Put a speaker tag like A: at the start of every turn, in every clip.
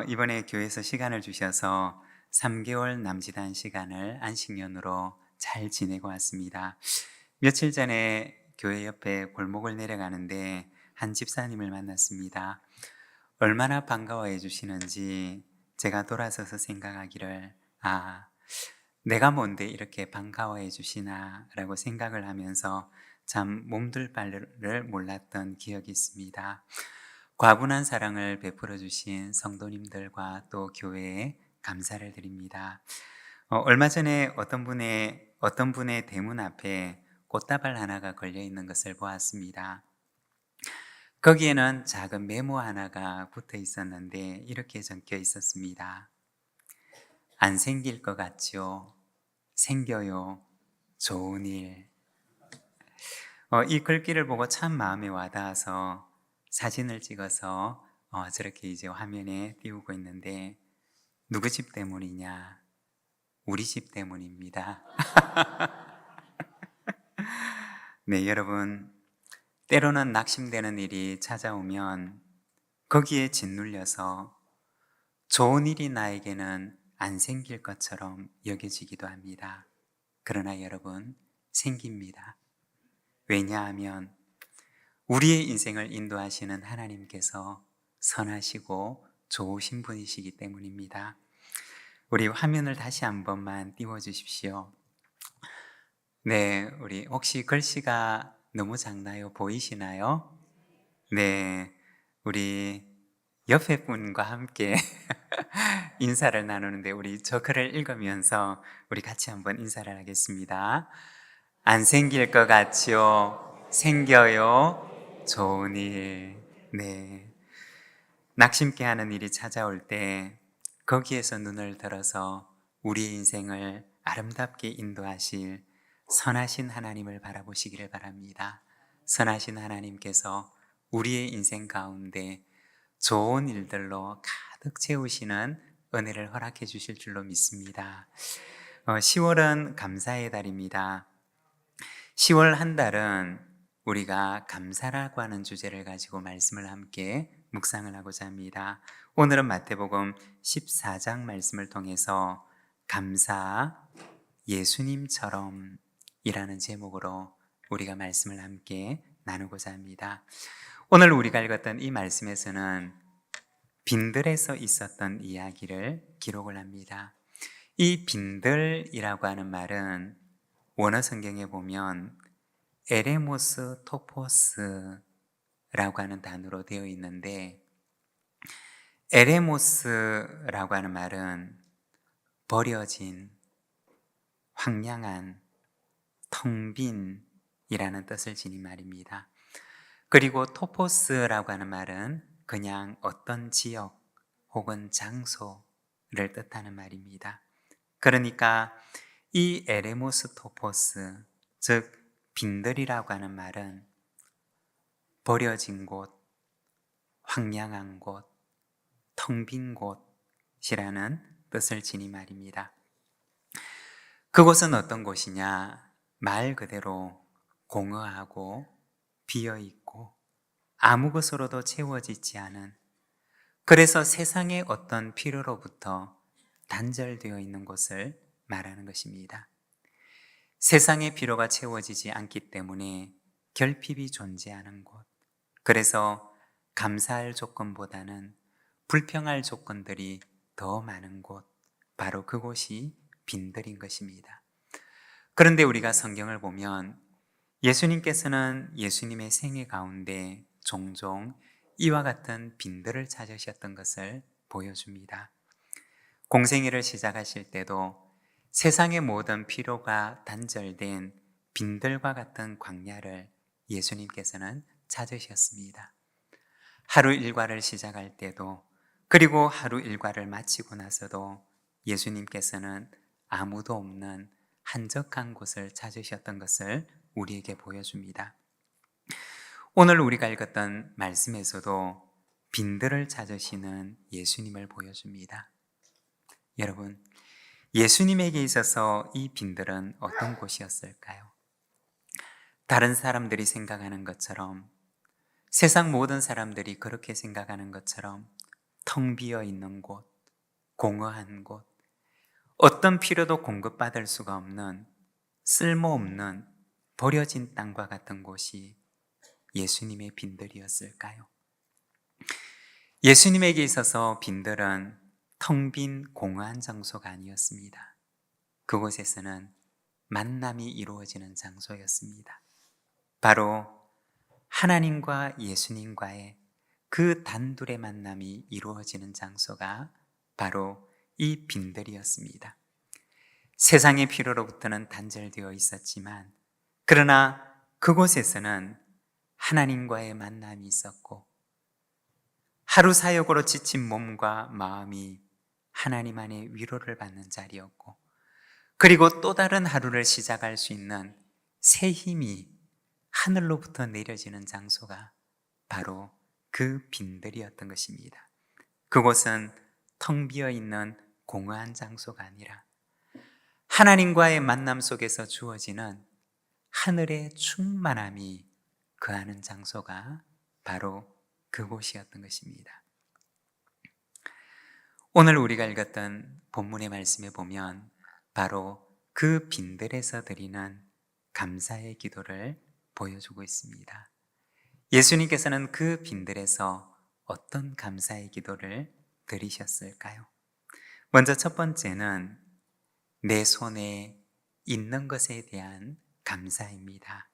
A: 이번에 교회에서 시간을 주셔서 3개월 남짓한 시간을 안식년으로 잘 지내고 왔습니다. 며칠 전에 교회 옆에 골목을 내려가는데 한 집사님을 만났습니다. 얼마나 반가워해 주시는지 제가 돌아서서 생각하기를, 내가 뭔데 이렇게 반가워해 주시나 라고 생각을 하면서 참 몸둘 바를 몰랐던 기억이 있습니다. 과분한 사랑을 베풀어 주신 성도님들과 또 교회에 감사를 드립니다. 얼마 전에 어떤 분의 대문 앞에 꽃다발 하나가 걸려 있는 것을 보았습니다. 거기에는 작은 메모 하나가 붙어 있었는데 이렇게 적혀 있었습니다. 안 생길 것 같죠? 생겨요. 좋은 일. 이 글귀를 보고 참 마음에 와닿아서 사진을 찍어서 저렇게 이제 화면에 띄우고 있는데, 누구 집 때문이냐? 우리 집 때문입니다. 네, 여러분, 때로는 낙심되는 일이 찾아오면 거기에 짓눌려서 좋은 일이 나에게는 안 생길 것처럼 여겨지기도 합니다. 그러나 여러분, 생깁니다. 왜냐하면 우리의 인생을 인도하시는 하나님께서 선하시고 좋으신 분이시기 때문입니다. 우리 화면을 다시 한 번만 띄워주십시오. 네, 우리 혹시 글씨가 너무 작나요? 보이시나요? 네, 우리 옆에 분과 함께 인사를 나누는데 우리 저 글을 읽으면서 우리 같이 한번 인사를 하겠습니다. 안 생길 것 같지요? 생겨요. 좋은 일. 네. 낙심케 하는 일이 찾아올 때 거기에서 눈을 들어서 우리의 인생을 아름답게 인도하실 선하신 하나님을 바라보시기를 바랍니다. 선하신 하나님께서 우리의 인생 가운데 좋은 일들로 가득 채우시는 은혜를 허락해 주실 줄로 믿습니다. 10월은 감사의 달입니다. 10월 한 달은 우리가 감사라고 하는 주제를 가지고 말씀을 함께 묵상을 하고자 합니다. 오늘은 마태복음 14장 말씀을 통해서 감사 예수님처럼 이라는 제목으로 우리가 말씀을 함께 나누고자 합니다. 오늘 우리가 읽었던 이 말씀에서는 빈들에서 있었던 이야기를 기록을 합니다. 이 빈들이라고 하는 말은 원어 성경에 보면 에레모스 토포스라고 하는 단어로 되어 있는데, 에레모스라고 하는 말은 버려진, 황량한, 텅 빈이라는 뜻을 지닌 말입니다. 그리고 토포스라고 하는 말은 그냥 어떤 지역 혹은 장소를 뜻하는 말입니다. 그러니까 이 에레모스 토포스, 즉 빈들이라고 하는 말은 버려진 곳, 황량한 곳, 텅 빈 곳이라는 뜻을 지닌 말입니다. 그곳은 어떤 곳이냐? 말 그대로 공허하고 비어있고 아무 것으로도 채워지지 않은, 그래서 세상의 어떤 필요로부터 단절되어 있는 곳을 말하는 것입니다. 세상의 필요가 채워지지 않기 때문에 결핍이 존재하는 곳, 그래서 감사할 조건보다는 불평할 조건들이 더 많은 곳, 바로 그곳이 빈들인 것입니다. 그런데 우리가 성경을 보면 예수님께서는 예수님의 생애 가운데 종종 이와 같은 빈들을 찾으셨던 것을 보여줍니다. 공생애를 시작하실 때도 세상의 모든 필요가 단절된 빈들과 같은 광야를 예수님께서는 찾으셨습니다. 하루 일과를 시작할 때도, 그리고 하루 일과를 마치고 나서도 예수님께서는 아무도 없는 한적한 곳을 찾으셨던 것을 우리에게 보여줍니다. 오늘 우리가 읽었던 말씀에서도 빈들을 찾으시는 예수님을 보여줍니다. 여러분, 예수님에게 있어서 이 빈들은 어떤 곳이었을까요? 다른 사람들이 생각하는 것처럼, 세상 모든 사람들이 그렇게 생각하는 것처럼 텅 비어 있는 곳, 공허한 곳, 어떤 필요도 공급받을 수가 없는 쓸모없는 버려진 땅과 같은 곳이 예수님의 빈들이었을까요? 예수님에게 있어서 빈들은 텅 빈 공허한 장소가 아니었습니다. 그곳에서는 만남이 이루어지는 장소였습니다. 바로 하나님과 예수님과의 그 단둘의 만남이 이루어지는 장소가 바로 이 빈들이었습니다. 세상의 필요로부터는 단절되어 있었지만, 그러나 그곳에서는 하나님과의 만남이 있었고, 하루 사역으로 지친 몸과 마음이 하나님 안에 위로를 받는 자리였고, 그리고 또 다른 하루를 시작할 수 있는 새 힘이 하늘로부터 내려지는 장소가 바로 그 빈들이었던 것입니다. 그곳은 텅 비어 있는 공허한 장소가 아니라 하나님과의 만남 속에서 주어지는 하늘의 충만함이 거하는 장소가 바로 그곳이었던 것입니다. 오늘 우리가 읽었던 본문의 말씀에 보면 바로 그 빈들에서 드리는 감사의 기도를 보여주고 있습니다. 예수님께서는 그 빈들에서 어떤 감사의 기도를 드리셨을까요? 먼저 첫 번째는 내 손에 있는 것에 대한 감사입니다.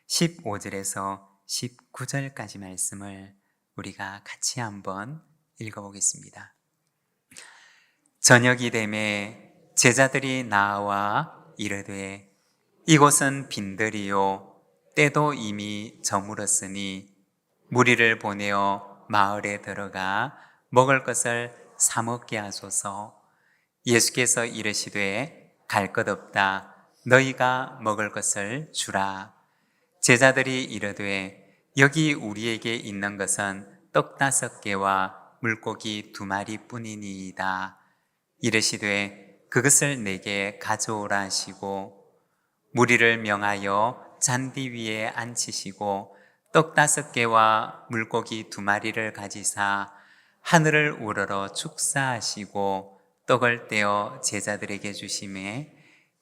A: 15절에서 19절까지 말씀을 우리가 같이 한번 읽어보겠습니다. 저녁이 되매 제자들이 나와 이르되 이곳은 빈들이요 때도 이미 저물었으니 무리를 보내어 마을에 들어가 먹을 것을 사 먹게 하소서. 예수께서 이르시되 갈 것 없다. 너희가 먹을 것을 주라. 제자들이 이르되 여기 우리에게 있는 것은 떡 5개와 물고기 2마리 뿐이니이다. 이르시되 그것을 내게 가져오라 하시고 무리를 명하여 잔디 위에 앉히시고 떡 5개와 물고기 2마리를 가지사 하늘을 우러러 축사하시고 떡을 떼어 제자들에게 주시매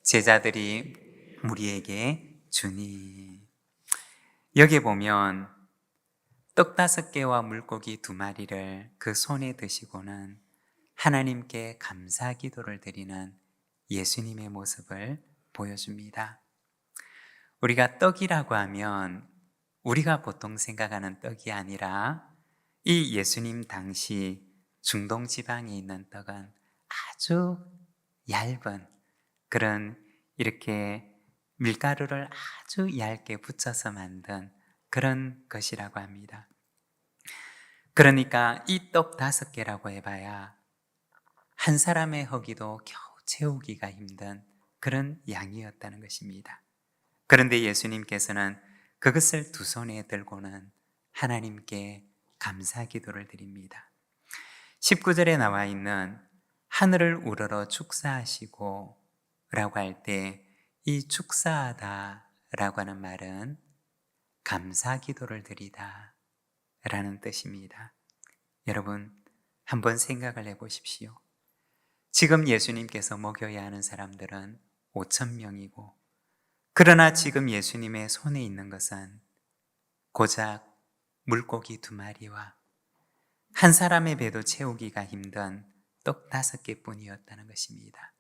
A: 제자들이 무리에게 주니. 여기 보면 떡 5개와 물고기 2마리를 그 손에 드시고는 하나님께 감사 기도를 드리는 예수님의 모습을 보여줍니다. 우리가 떡이라고 하면 우리가 보통 생각하는 떡이 아니라 이 예수님 당시 중동 지방에 있는 떡은 아주 얇은 그런 이렇게 밀가루를 아주 얇게 붙여서 만든 그런 것이라고 합니다. 그러니까 이 떡 5개라고 해봐야 한 사람의 허기도 겨우 채우기가 힘든 그런 양이었다는 것입니다. 그런데 예수님께서는 그것을 두 손에 들고는 하나님께 감사 기도를 드립니다. 19절에 나와 있는 하늘을 우러러 축사하시고 라고 할 때 이 축사하다 라고 하는 말은 감사 기도를 드리다 라는 뜻입니다. 여러분 한번 생각을 해보십시오. 지금 예수님께서 먹여야 하는 사람들은 5,000명이고 그러나 지금 예수님의 손에 있는 것은 고작 물고기 2마리와 한 사람의 배도 채우기가 힘든 떡 5개 뿐이었다는 것입니다.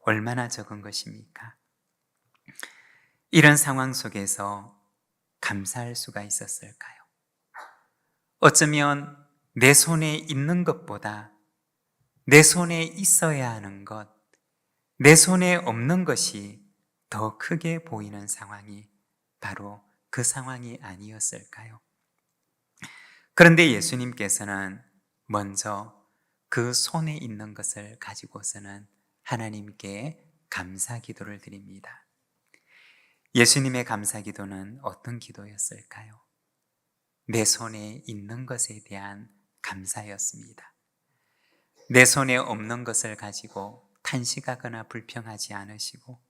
A: 얼마나 적은 것입니까? 이런 상황 속에서 감사할 수가 있었을까요? 어쩌면 내 손에 있는 것보다 내 손에 있어야 하는 것, 내 손에 없는 것이 더 크게 보이는 상황이 바로 그 상황이 아니었을까요? 그런데 예수님께서는 먼저 그 손에 있는 것을 가지고서는 하나님께 감사 기도를 드립니다. 예수님의 감사 기도는 어떤 기도였을까요? 내 손에 있는 것에 대한 감사였습니다. 내 손에 없는 것을 가지고 탄식하거나 불평하지 않으시고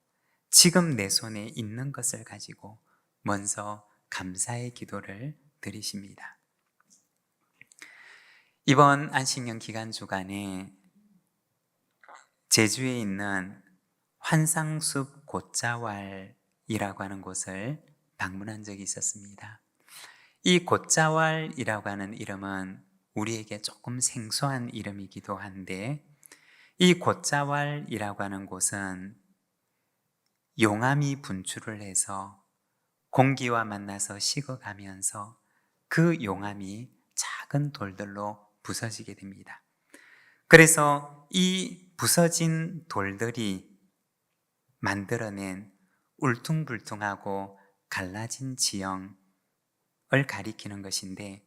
A: 지금 내 손에 있는 것을 가지고 먼저 감사의 기도를 드리십니다. 이번 안식년 기간 주간에 제주에 있는 환상숲 곶자왈이라고 하는 곳을 방문한 적이 있었습니다. 이 곶자왈이라고 하는 이름은 우리에게 조금 생소한 이름이기도 한데, 이 곶자왈이라고 하는 곳은 용암이 분출을 해서 공기와 만나서 식어가면서 그 용암이 작은 돌들로 부서지게 됩니다. 그래서 이 부서진 돌들이 만들어낸 울퉁불퉁하고 갈라진 지형을 가리키는 것인데,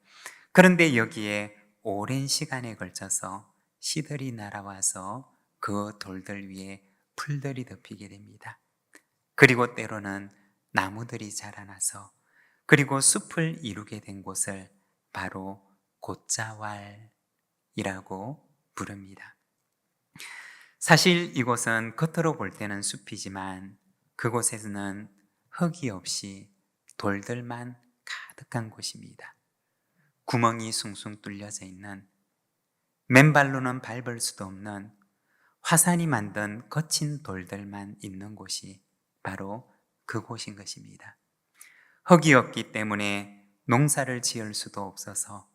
A: 그런데 여기에 오랜 시간에 걸쳐서 씨들이 날아와서 그 돌들 위에 풀들이 덮이게 됩니다. 그리고 때로는 나무들이 자라나서, 그리고 숲을 이루게 된 곳을 바로 곶자왈이라고 부릅니다. 사실 이곳은 겉으로 볼 때는 숲이지만 그곳에서는 흙이 없이 돌들만 가득한 곳입니다. 구멍이 숭숭 뚫려져 있는, 맨발로는 밟을 수도 없는 화산이 만든 거친 돌들만 있는 곳이 바로 그곳인 것입니다. 흙이 없기 때문에 농사를 지을 수도 없어서,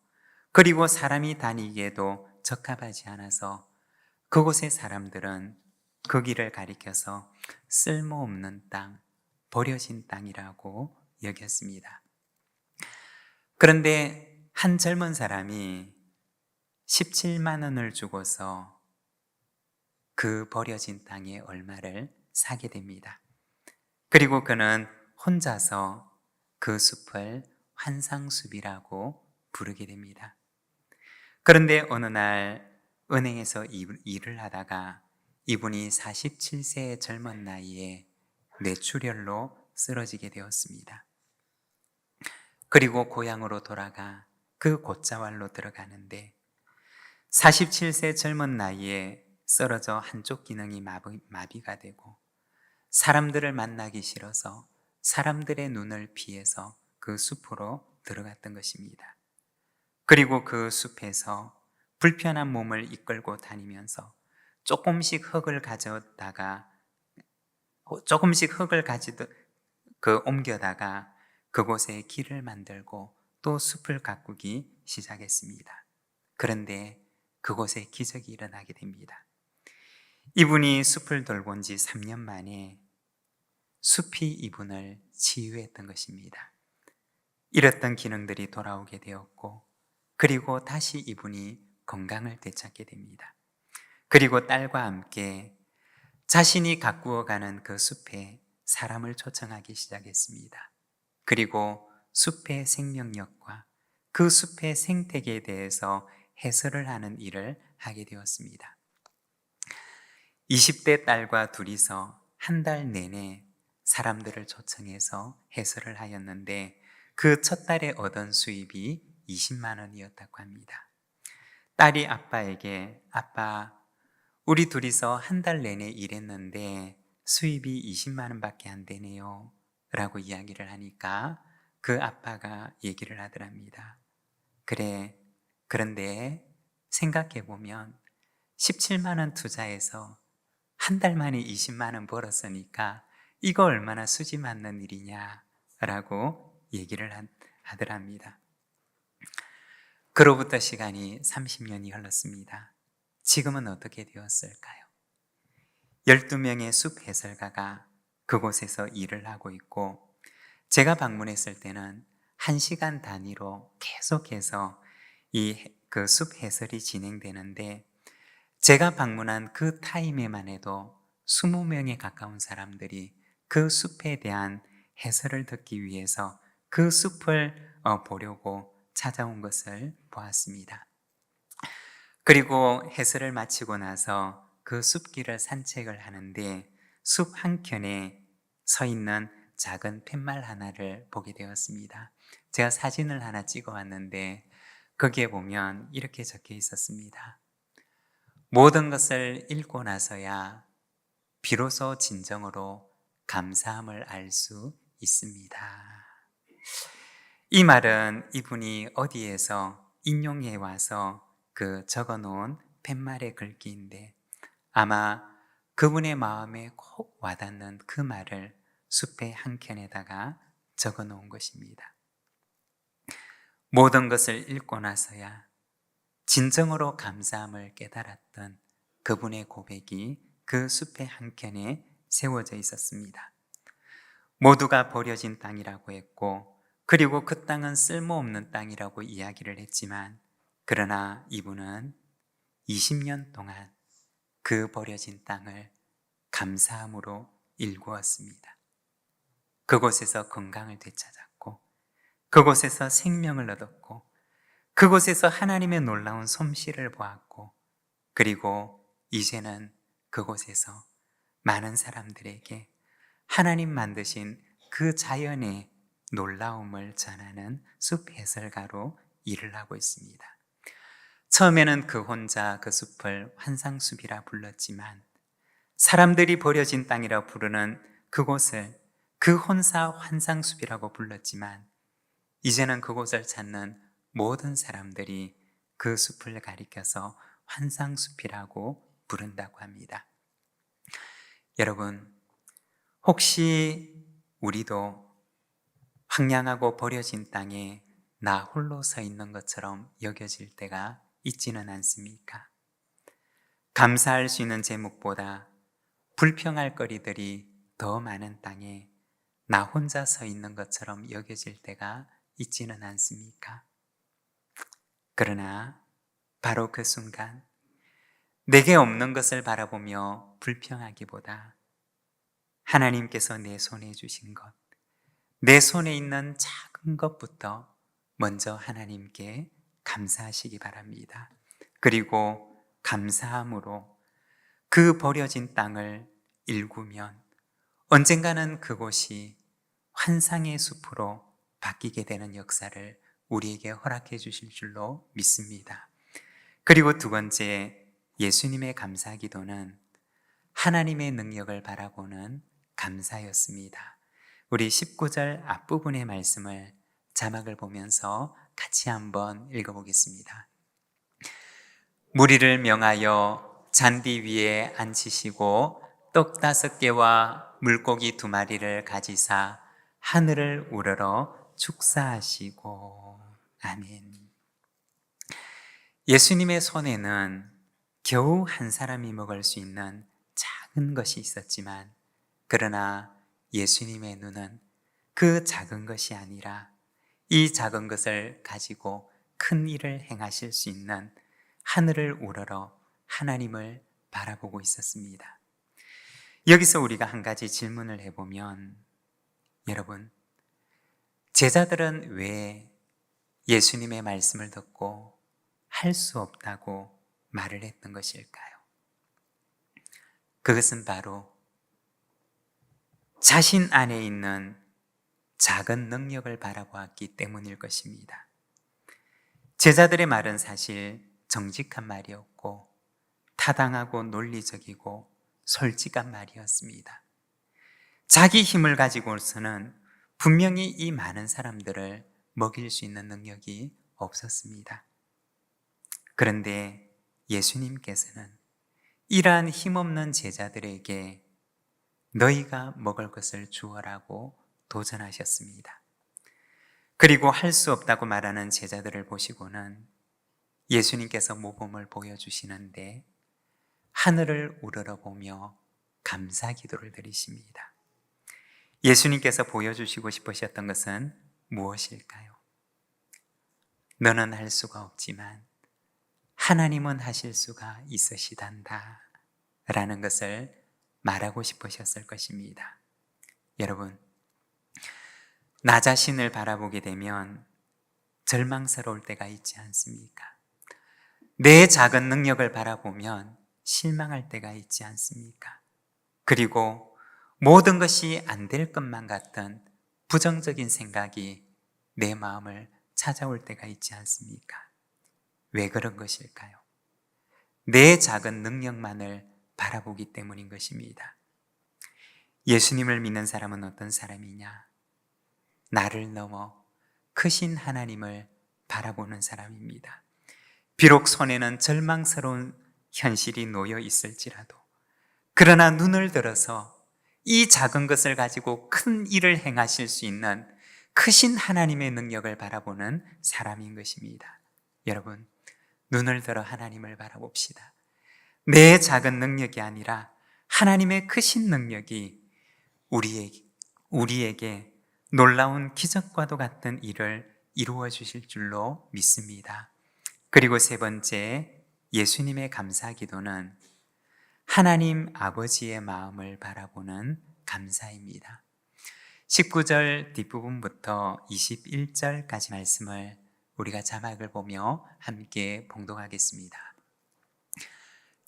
A: 그리고 사람이 다니기에도 적합하지 않아서 그곳의 사람들은 그 길을 가리켜서 쓸모없는 땅, 버려진 땅이라고 여겼습니다. 그런데 한 젊은 사람이 17만 원을 주고서 그 버려진 땅의 얼마를 사게 됩니다. 그리고 그는 혼자서 그 숲을 환상숲이라고 부르게 됩니다. 그런데 어느 날 은행에서 일을 하다가 이분이 47세의 젊은 나이에 뇌출혈로 쓰러지게 되었습니다. 그리고 고향으로 돌아가 그 곶자왈로 들어가는데, 47세 젊은 나이에 쓰러져 한쪽 기능이 마비가 되고 사람들을 만나기 싫어서 사람들의 눈을 피해서 그 숲으로 들어갔던 것입니다. 그리고 그 숲에서 불편한 몸을 이끌고 다니면서 조금씩 흙을 가져다가 옮겨다가 그곳에 길을 만들고 또 숲을 가꾸기 시작했습니다. 그런데 그곳에 기적이 일어나게 됩니다. 이분이 숲을 돌고 온 지 3년 만에 숲이 이분을 치유했던 것입니다. 잃었던 기능들이 돌아오게 되었고, 그리고 다시 이분이 건강을 되찾게 됩니다. 그리고 딸과 함께 자신이 가꾸어가는 그 숲에 사람을 초청하기 시작했습니다. 그리고 숲의 생명력과 그 숲의 생태계에 대해서 해설을 하는 일을 하게 되었습니다. 20대 딸과 둘이서 한 달 내내 사람들을 초청해서 해설을 하였는데, 그 첫 달에 얻은 수입이 20만 원이었다고 합니다. 딸이 아빠에게, 아빠, 우리 둘이서 한 달 내내 일했는데 수입이 20만 원밖에 안 되네요 라고 이야기를 하니까 그 아빠가 얘기를 하더랍니다. 그래, 그런데 생각해보면 17만 원 투자해서 한 달 만에 20만 원 벌었으니까 이거 얼마나 수지 맞는 일이냐 라고 얘기를 하더랍니다. 그로부터 시간이 30년이 흘렀습니다. 지금은 어떻게 되었을까요? 12명의 숲 해설가가 그곳에서 일을 하고 있고, 제가 방문했을 때는 1시간 단위로 계속해서 그 숲 해설이 진행되는데, 제가 방문한 그 타임에만 해도 20명에 가까운 사람들이 그 숲에 대한 해설을 듣기 위해서 그 숲을 보려고 찾아온 것을 보았습니다. 그리고 해설을 마치고 나서 그 숲길을 산책을 하는데, 숲 한켠에 서 있는 작은 팻말 하나를 보게 되었습니다. 제가 사진을 하나 찍어 왔는데 거기에 보면 이렇게 적혀 있었습니다. 모든 것을 읽고 나서야 비로소 진정으로 감사함을 알 수 있습니다. 이 말은 이분이 어디에서 인용해 와서 그 적어 놓은 팻말의 글귀인데 아마 그분의 마음에 꼭 와닿는 그 말을 숲의 한켠에다가 적어 놓은 것입니다. 모든 것을 읽고 나서야 진정으로 감사함을 깨달았던 그분의 고백이 그 숲의 한켠에 세워져 있었습니다. 모두가 버려진 땅이라고 했고, 그리고 그 땅은 쓸모없는 땅이라고 이야기를 했지만, 그러나 이분은 20년 동안 그 버려진 땅을 감사함으로 일구었습니다. 그곳에서 건강을 되찾았고, 그곳에서 생명을 얻었고, 그곳에서 하나님의 놀라운 솜씨를 보았고, 그리고 이제는 그곳에서 많은 사람들에게 하나님 만드신 그 자연의 놀라움을 전하는 숲 해설가로 일을 하고 있습니다. 처음에는 그 혼자 그 숲을 환상숲이라 불렀지만 사람들이 버려진 땅이라 부르는 그곳을 그 혼사 환상숲이라고 불렀지만 이제는 그곳을 찾는 모든 사람들이 그 숲을 가리켜서 환상숲이라고 부른다고 합니다. 여러분, 혹시 우리도 황량하고 버려진 땅에 나 홀로 서 있는 것처럼 여겨질 때가 있지는 않습니까? 감사할 수 있는 제목보다 불평할 거리들이 더 많은 땅에 나 혼자 서 있는 것처럼 여겨질 때가 있지는 않습니까? 그러나 바로 그 순간 내게 없는 것을 바라보며 불평하기보다 하나님께서 내 손에 주신 것, 내 손에 있는 작은 것부터 먼저 하나님께 감사하시기 바랍니다. 그리고 감사함으로 그 버려진 땅을 일구면 언젠가는 그곳이 환상의 숲으로 바뀌게 되는 역사를 우리에게 허락해 주실 줄로 믿습니다. 그리고 두 번째, 예수님의 감사 기도는 하나님의 능력을 바라보는 감사였습니다. 우리 19절 앞부분의 말씀을 자막을 보면서 같이 한번 읽어보겠습니다. 무리를 명하여 잔디 위에 앉히시고 떡 5개와 물고기 2마리를 가지사 하늘을 우러러 축사하시고. 아멘. 예수님의 손에는 겨우 한 사람이 먹을 수 있는 작은 것이 있었지만, 그러나 예수님의 눈은 그 작은 것이 아니라 이 작은 것을 가지고 큰 일을 행하실 수 있는 하늘을 우러러 하나님을 바라보고 있었습니다. 여기서 우리가 한 가지 질문을 해보면, 여러분, 제자들은 왜 예수님의 말씀을 듣고 할 수 없다고 말을 했던 것일까요? 그것은 바로 자신 안에 있는 작은 능력을 바라보았기 때문일 것입니다. 제자들의 말은 사실 정직한 말이었고 타당하고 논리적이고 솔직한 말이었습니다. 자기 힘을 가지고서는 분명히 이 많은 사람들을 먹일 수 있는 능력이 없었습니다. 그런데 예수님께서는 이러한 힘없는 제자들에게 너희가 먹을 것을 주어라고 도전하셨습니다. 그리고 할 수 없다고 말하는 제자들을 보시고는 예수님께서 모범을 보여주시는데 하늘을 우러러보며 감사 기도를 드리십니다. 예수님께서 보여주시고 싶으셨던 것은 무엇일까요? 너는 할 수가 없지만 하나님은 하실 수가 있으시단다 라는 것을 말하고 싶으셨을 것입니다. 여러분, 나 자신을 바라보게 되면 절망스러울 때가 있지 않습니까? 내 작은 능력을 바라보면 실망할 때가 있지 않습니까? 그리고 모든 것이 안 될 것만 같던 부정적인 생각이 내 마음을 찾아올 때가 있지 않습니까? 왜 그런 것일까요? 내 작은 능력만을 바라보기 때문인 것입니다. 예수님을 믿는 사람은 어떤 사람이냐? 나를 넘어 크신 하나님을 바라보는 사람입니다. 비록 손에는 절망스러운 현실이 놓여 있을지라도, 그러나 눈을 들어서 이 작은 것을 가지고 큰 일을 행하실 수 있는 크신 하나님의 능력을 바라보는 사람인 것입니다. 여러분, 눈을 들어 하나님을 바라봅시다. 내 작은 능력이 아니라 하나님의 크신 능력이 우리에게 놀라운 기적과도 같은 일을 이루어 주실 줄로 믿습니다. 그리고 세 번째, 예수님의 감사 기도는 하나님 아버지의 마음을 바라보는 감사입니다. 19절 뒷부분부터 21절까지 말씀을 우리가 자막을 보며 함께 봉독하겠습니다.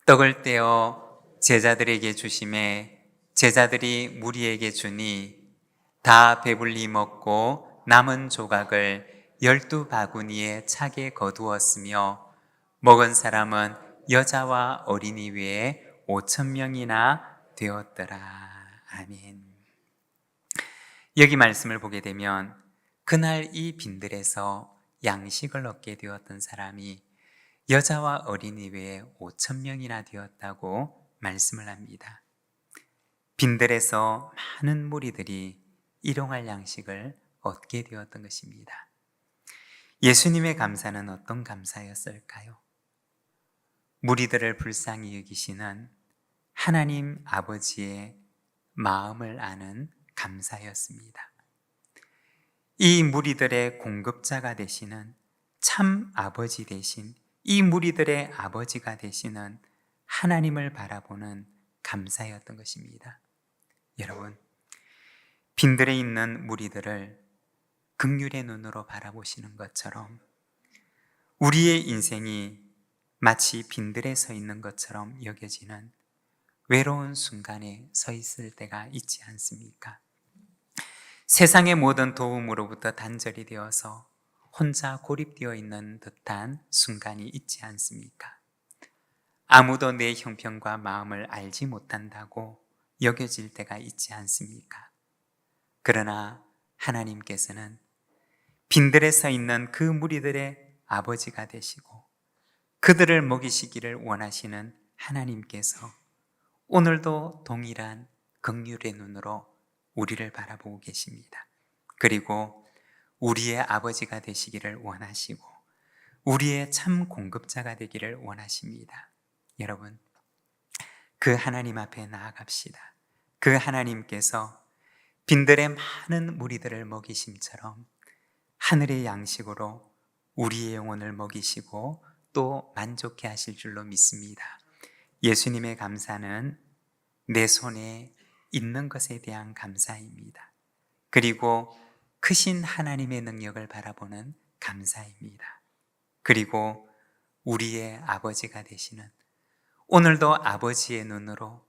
A: 떡을 떼어 제자들에게 주심에 제자들이 무리에게 주니 다 배불리 먹고 남은 조각을 12바구니에 차게 거두었으며 먹은 사람은 여자와 어린이 외에 5,000명이나 되었더라. 아멘. 여기 말씀을 보게 되면 그날 이 빈들에서 양식을 얻게 되었던 사람이 여자와 어린이 외에 5,000명이나 되었다고 말씀을 합니다. 빈들에서 많은 무리들이 일용할 양식을 얻게 되었던 것입니다. 예수님의 감사는 어떤 감사였을까요? 무리들을 불쌍히 여기시는 하나님 아버지의 마음을 아는 감사였습니다. 이 무리들의 공급자가 되시는 참 아버지 되신, 이 무리들의 아버지가 되시는 하나님을 바라보는 감사였던 것입니다. 여러분, 빈들에 있는 무리들을 긍휼의 눈으로 바라보시는 것처럼 우리의 인생이 마치 빈들에 서 있는 것처럼 여겨지는 외로운 순간에 서 있을 때가 있지 않습니까? 세상의 모든 도움으로부터 단절이 되어서 혼자 고립되어 있는 듯한 순간이 있지 않습니까? 아무도 내 형편과 마음을 알지 못한다고 여겨질 때가 있지 않습니까? 그러나 하나님께서는 빈들에 서 있는 그 무리들의 아버지가 되시고 그들을 먹이시기를 원하시는 하나님께서 오늘도 동일한 긍휼의 눈으로 우리를 바라보고 계십니다. 그리고 우리의 아버지가 되시기를 원하시고 우리의 참 공급자가 되기를 원하십니다. 여러분, 그 하나님 앞에 나아갑시다. 그 하나님께서 빈들의 많은 무리들을 먹이심처럼 하늘의 양식으로 우리의 영혼을 먹이시고 또 만족해 하실 줄로 믿습니다. 예수님의 감사는 내 손에 있는 것에 대한 감사입니다. 그리고 크신 하나님의 능력을 바라보는 감사입니다. 그리고 우리의 아버지가 되시는 오늘도 아버지의 눈으로,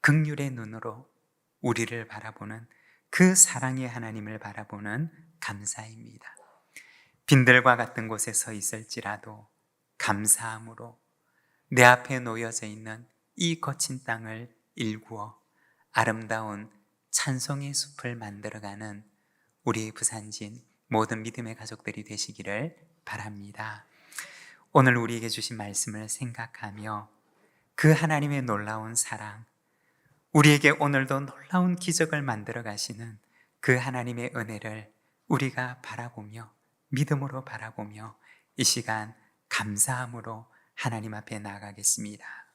A: 긍휼의 눈으로 우리를 바라보는 그 사랑의 하나님을 바라보는 감사입니다. 빈들과 같은 곳에 서 있을지라도 감사함으로 내 앞에 놓여져 있는 이 거친 땅을 일구어 아름다운 찬송의 숲을 만들어가는 우리 부산진 모든 믿음의 가족들이 되시기를 바랍니다. 오늘 우리에게 주신 말씀을 생각하며 그 하나님의 놀라운 사랑, 우리에게 오늘도 놀라운 기적을 만들어 가시는 그 하나님의 은혜를 우리가 바라보며 믿음으로 바라보며 이 시간 감사함으로 하나님 앞에 나아가겠습니다.